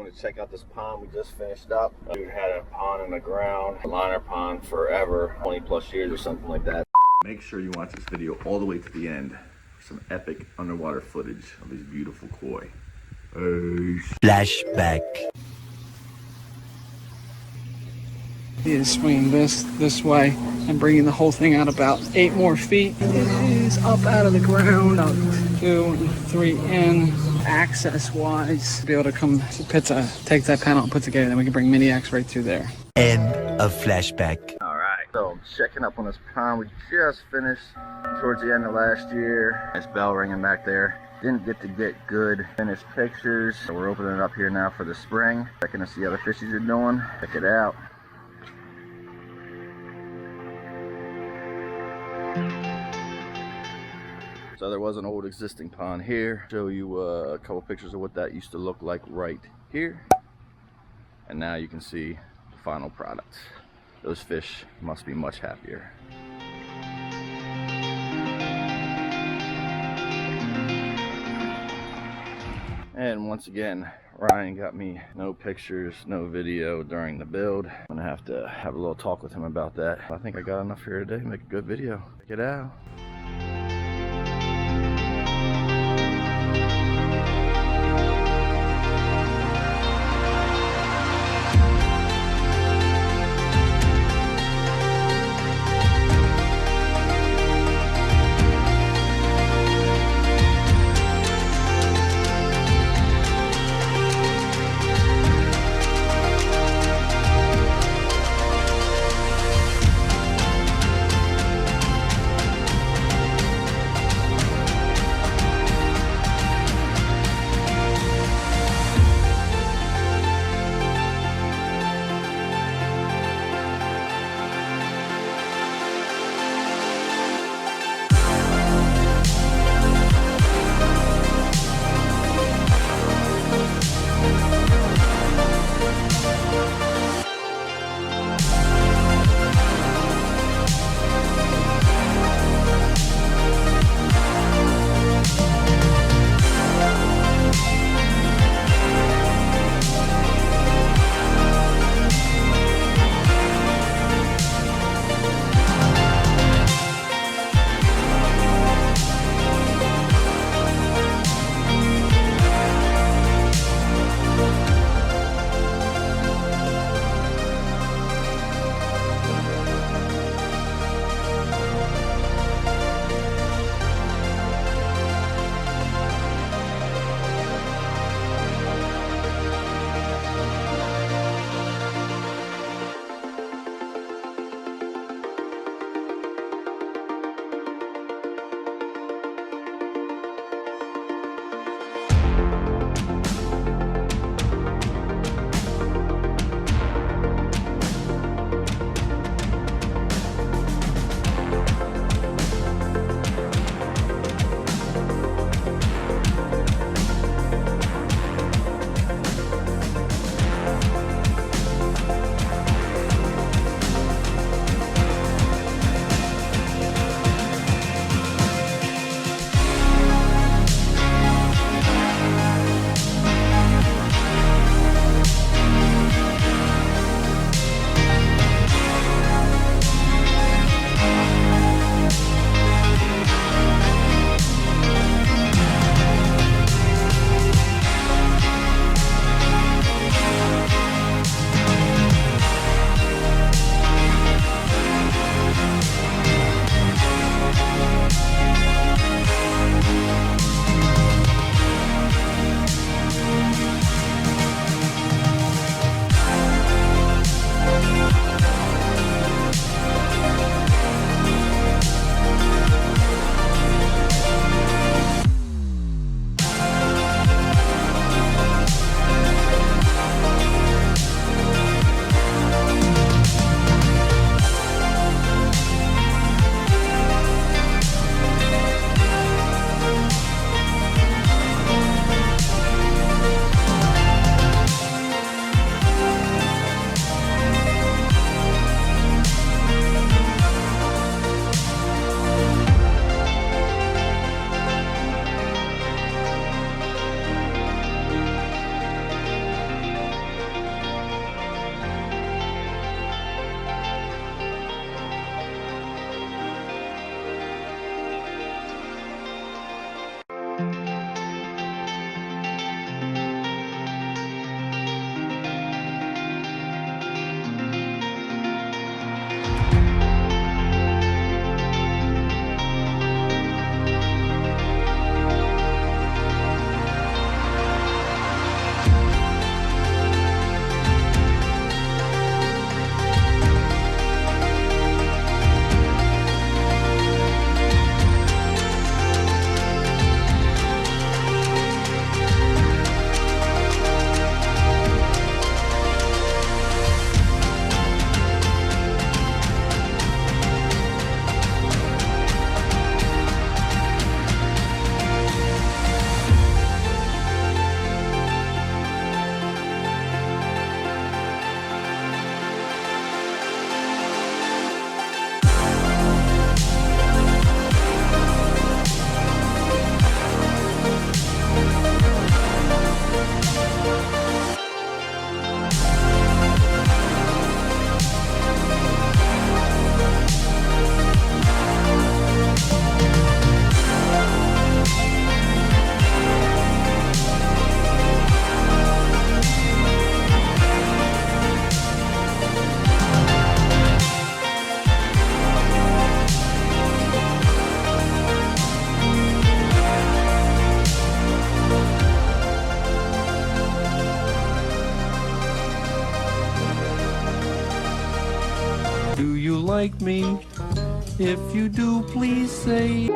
want to check out this pond we just finished up. Dude had a pond in the ground, a liner pond forever, 20 plus years or something like that. Make sure you watch this video all the way to the end for some epic underwater footage of these beautiful koi. Flashback. Is swinging this way and bringing the whole thing out about 8 more feet. It is up out of the ground, up 2 and 3 in. Access wise, be able to come to pizza, take that panel and put together, then we can bring mini X right through there. End of flashback. All right, so I'm checking up on this pond. We just finished towards the end of last year. Nice bell ringing back there. Didn't get to get good finished pictures, so we're opening it up here now for the spring. Checking to see how the fishies are doing. Check it out. So there was an old existing pond here. Show you a couple pictures of what that used to look like right here. And now you can see the final product. Those fish must be much happier. And once again, Ryan got me no pictures, no video during the build. I'm gonna have to have a little talk with him about that. I think I got enough here today to make a good video. Check it out. like me? If you do, please say.